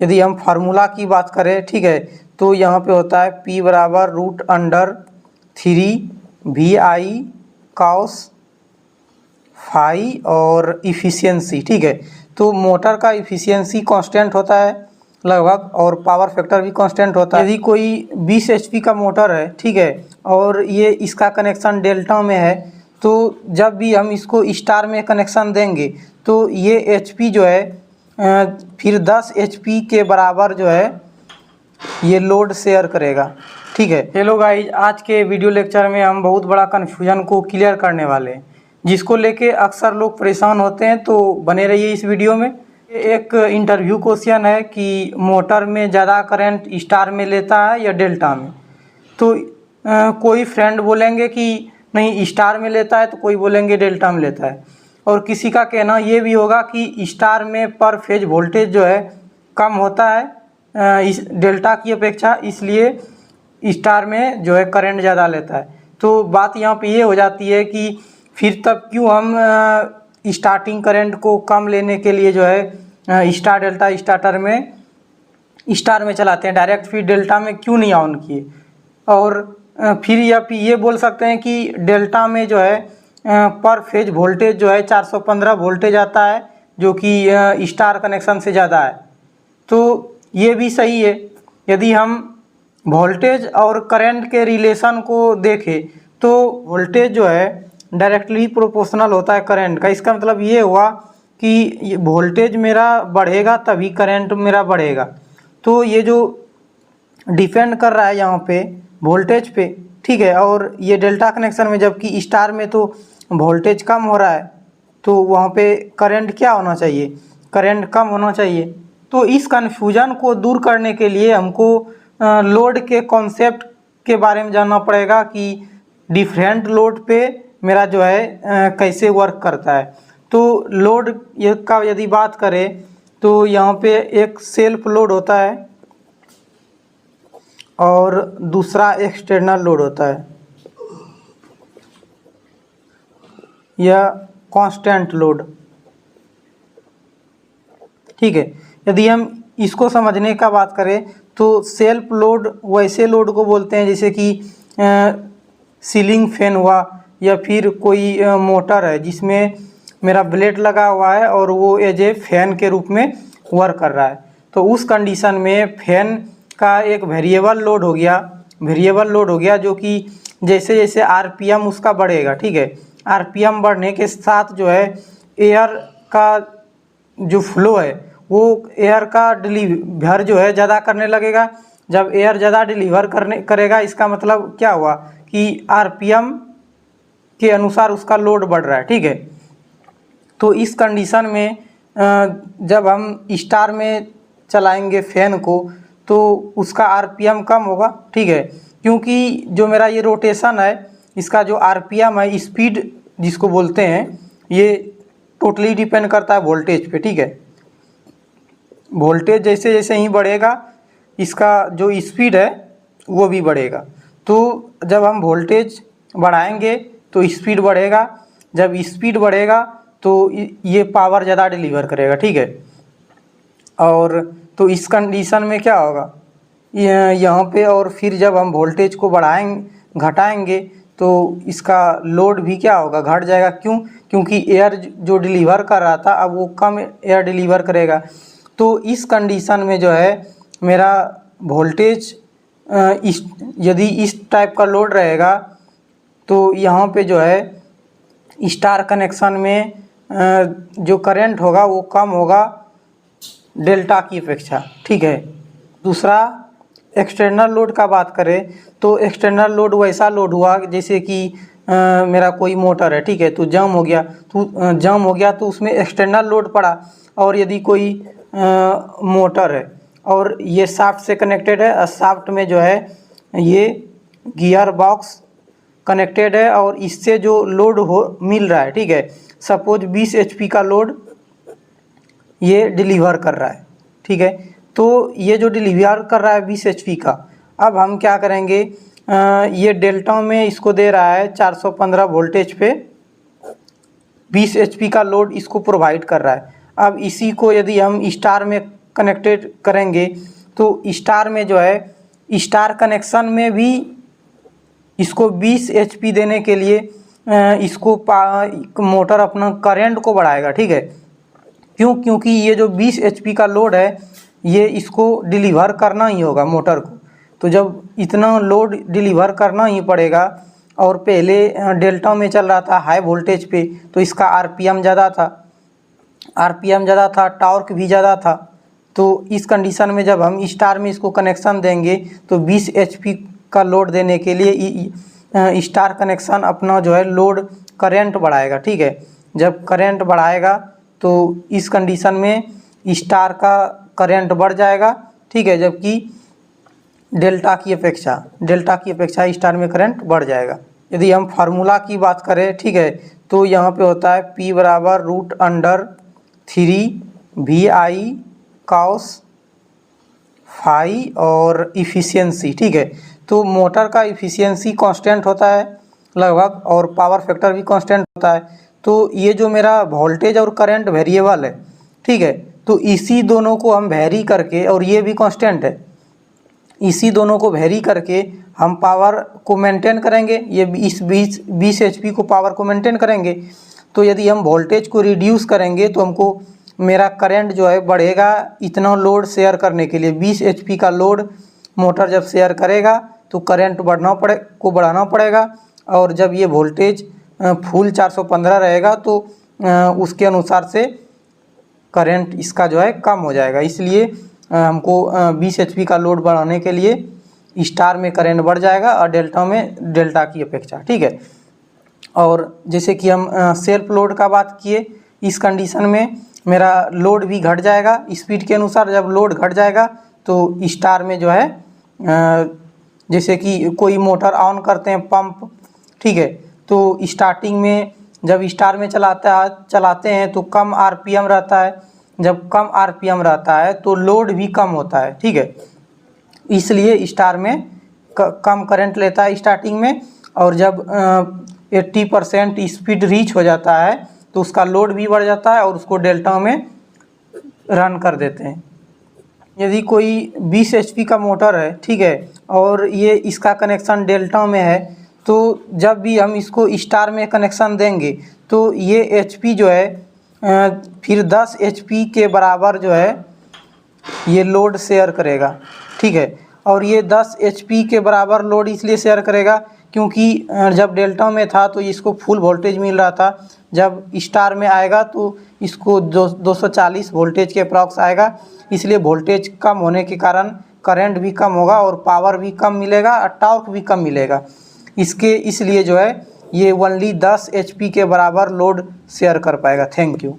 यदि हम फार्मूला की बात करें, ठीक है, तो यहाँ पे होता है P बराबर √3 VI cos फाई और इफ़िशियंसी, ठीक है। तो मोटर का इफ़िशियंसी कांस्टेंट होता है लगभग, और पावर फैक्टर भी कांस्टेंट होता है। यदि कोई 20 HP का मोटर है, ठीक है, और ये इसका कनेक्शन डेल्टा में है, तो जब भी हम इसको स्टार में कनेक्शन देंगे तो ये HP जो है फिर 10 HP के बराबर जो है ये लोड शेयर करेगा, ठीक है। हेलो गाइज, आज के वीडियो लेक्चर में हम बहुत बड़ा कन्फ्यूजन को क्लियर करने वाले हैं, जिसको लेके अक्सर लोग परेशान होते हैं। तो बने रहिए इस वीडियो में। एक इंटरव्यू क्वेश्चन है कि मोटर में ज़्यादा करंट स्टार में लेता है या डेल्टा में। तो कोई फ्रेंड बोलेंगे कि नहीं स्टार में लेता है, तो कोई बोलेंगे डेल्टा में लेता है, और किसी का कहना ये भी होगा कि स्टार में पर फेज वोल्टेज जो है कम होता है इस डेल्टा की अपेक्षा, इसलिए स्टार में जो है करंट ज़्यादा लेता है। तो बात यहाँ पे ये हो जाती है कि फिर तब क्यों हम स्टार्टिंग करंट को कम लेने के लिए जो है स्टार डेल्टा स्टार में चलाते हैं डायरेक्ट, फिर डेल्टा में क्यों नहीं ऑन किए। और फिर ये बोल सकते हैं कि डेल्टा में जो है पर फेज वोल्टेज जो है 415 वोल्टेज आता है, जो कि स्टार कनेक्शन से ज़्यादा है। तो ये भी सही है। यदि हम वोल्टेज और करंट के रिलेशन को देखें तो वोल्टेज जो है डायरेक्टली प्रोपोर्शनल होता है करंट का। इसका मतलब ये हुआ कि वोल्टेज मेरा बढ़ेगा तभी करंट मेरा बढ़ेगा। तो ये जो डिपेंड कर रहा है यहाँ पे वोल्टेज पे, ठीक है। और ये डेल्टा कनेक्शन में, जबकि स्टार में तो वोल्टेज कम हो रहा है, तो वहाँ पे करंट क्या होना चाहिए, करंट कम होना चाहिए। तो इस कन्फ्यूजन को दूर करने के लिए हमको लोड के कॉन्सेप्ट के बारे में जानना पड़ेगा कि डिफरेंट लोड पे मेरा जो है कैसे वर्क करता है। तो लोड का यदि बात करें तो यहाँ पे एक सेल्फ लोड होता है और दूसरा एक्सटर्नल लोड होता है या कांस्टेंट लोड, ठीक है। यदि हम इसको समझने का बात करें तो सेल्फ लोड वैसे लोड को बोलते हैं जैसे कि सीलिंग फैन हुआ, या फिर कोई मोटर है जिसमें मेरा ब्लेड लगा हुआ है और वो एज ए फैन के रूप में वर्क कर रहा है। तो उस कंडीशन में फैन का एक वेरिएबल लोड हो गया जो कि जैसे जैसे आरपीएम उसका बढ़ेगा, ठीक है। आरपीएम बढ़ने के साथ जो है एयर का जो फ्लो है वो एयर का डिलीवर जो है ज़्यादा करने लगेगा। जब एयर ज़्यादा डिलीवर करेगा, इसका मतलब क्या हुआ कि आरपीएम के अनुसार उसका लोड बढ़ रहा है, ठीक है। तो इस कंडीशन में जब हम स्टार में चलाएंगे फैन को तो उसका आरपीएम कम होगा, ठीक है, क्योंकि जो मेरा ये रोटेशन है इसका जो आरपीएम है, स्पीड जिसको बोलते हैं, ये टोटली डिपेंड करता है वोल्टेज पे, ठीक है। वोल्टेज जैसे जैसे ही बढ़ेगा इसका जो स्पीड है वो भी बढ़ेगा। तो जब हम वोल्टेज बढ़ाएंगे तो स्पीड बढ़ेगा, जब स्पीड बढ़ेगा तो ये पावर ज़्यादा डिलीवर करेगा, ठीक है। और तो इस कंडीशन में क्या होगा यहाँ पे, और फिर जब हम वोल्टेज को घटाएंगे तो इसका लोड भी क्या होगा, घट जाएगा। क्योंकि एयर जो डिलीवर कर रहा था अब वो कम एयर डिलीवर करेगा। तो इस कंडीशन में जो है मेरा वोल्टेज यदि इस टाइप का लोड रहेगा तो यहाँ पे जो है स्टार कनेक्शन में जो करंट होगा वो कम होगा डेल्टा की अपेक्षा, ठीक है। दूसरा एक्सटर्नल लोड का बात करें तो एक्सटर्नल लोड वैसा लोड हुआ जैसे कि मेरा कोई मोटर है, ठीक है, तो जाम हो गया तो उसमें एक्सटर्नल लोड पड़ा। और यदि कोई मोटर है और ये शाफ्ट से कनेक्टेड है, शाफ्ट में जो है ये गियर बॉक्स कनेक्टेड है और इससे जो लोड मिल रहा है, ठीक है, सपोज 20 HP का लोड ये डिलीवर कर रहा है, ठीक है। तो ये जो डिलीवर कर रहा है 20 HP का, अब हम क्या करेंगे, ये डेल्टा में इसको दे रहा है 415 वोल्टेज पे 20 HP का लोड इसको प्रोवाइड कर रहा है। अब इसी को यदि हम स्टार में कनेक्टेड करेंगे तो स्टार में जो है स्टार कनेक्शन में भी इसको 20 HP देने के लिए इसको मोटर अपना करंट को बढ़ाएगा, ठीक है। क्यों? क्योंकि ये जो 20 HP का लोड है ये इसको डिलीवर करना ही होगा मोटर को। तो जब इतना लोड डिलीवर करना ही पड़ेगा और पहले डेल्टा में चल रहा था हाई वोल्टेज पे, तो इसका आरपीएम ज़्यादा था, टॉर्क भी ज़्यादा था। तो इस कंडीशन में जब हम स्टार में इसको कनेक्शन देंगे तो 20 HP का लोड देने के लिए स्टार कनेक्शन अपना जो है लोड करंट बढ़ाएगा, ठीक है। जब करंट बढ़ाएगा तो इस कंडीशन में स्टार का करंट बढ़ जाएगा, ठीक है, जबकि डेल्टा की अपेक्षा स्टार में करंट बढ़ जाएगा। यदि हम फार्मूला की बात करें, ठीक है, तो यहाँ पे होता है P बराबर √3 VI cos फाई और इफ़िशियंसी, ठीक है। तो मोटर का इफ़िशियंसी कांस्टेंट होता है लगभग और पावर फैक्टर भी कांस्टेंट होता है। तो ये जो मेरा वोल्टेज और करंट वेरिएबल है, ठीक है, तो इसी दोनों को हम वेरी करके, और ये भी कांस्टेंट है, इसी दोनों को वेरी करके हम पावर को मेंटेन करेंगे। ये 20 HP को पावर को मेंटेन करेंगे। तो यदि हम वोल्टेज को रिड्यूस करेंगे तो हमको मेरा करंट जो है बढ़ेगा इतना लोड शेयर करने के लिए। 20 HP का लोड मोटर जब शेयर करेगा तो करंट बढ़ाना पड़ेगा, और जब ये वोल्टेज फुल 415 रहेगा तो उसके अनुसार से करंट इसका जो है कम हो जाएगा। इसलिए हमको 20 HP का लोड बढ़ाने के लिए स्टार में करंट बढ़ जाएगा और डेल्टा में डेल्टा की अपेक्षा, ठीक है। और जैसे कि हम सेल्फ लोड का बात किए, इस कंडीशन में मेरा लोड भी घट जाएगा स्पीड के अनुसार। जब लोड घट जाएगा तो स्टार में जो है जैसे कि कोई मोटर ऑन करते हैं पंप, ठीक है, तो स्टार्टिंग में जब स्टार में चलाते हैं तो कम आरपीएम रहता है। जब कम आरपीएम रहता है तो लोड भी कम होता है, ठीक है। इसलिए स्टार में कम करंट लेता है स्टार्टिंग में, और जब 80% स्पीड रीच हो जाता है तो उसका लोड भी बढ़ जाता है और उसको डेल्टा में रन कर देते हैं। यदि कोई 20 HP का मोटर है, ठीक है, और ये इसका कनेक्शन डेल्टा में है, तो जब भी हम इसको स्टार में कनेक्शन देंगे तो ये HP जो है फिर 10 HP के बराबर जो है ये लोड शेयर करेगा, ठीक है। और ये 10 HP के बराबर लोड इसलिए शेयर करेगा क्योंकि जब डेल्टा में था तो इसको फुल वोल्टेज मिल रहा था। जब स्टार में आएगा तो इसको 240 वोल्टेज के अप्रॉक्स आएगा। इसलिए वोल्टेज कम होने के कारण करंट भी कम होगा और पावर भी कम मिलेगा और टॉर्क भी कम मिलेगा। इसलिए जो है ये ओनली 10 HP के बराबर लोड शेयर कर पाएगा। Thank you.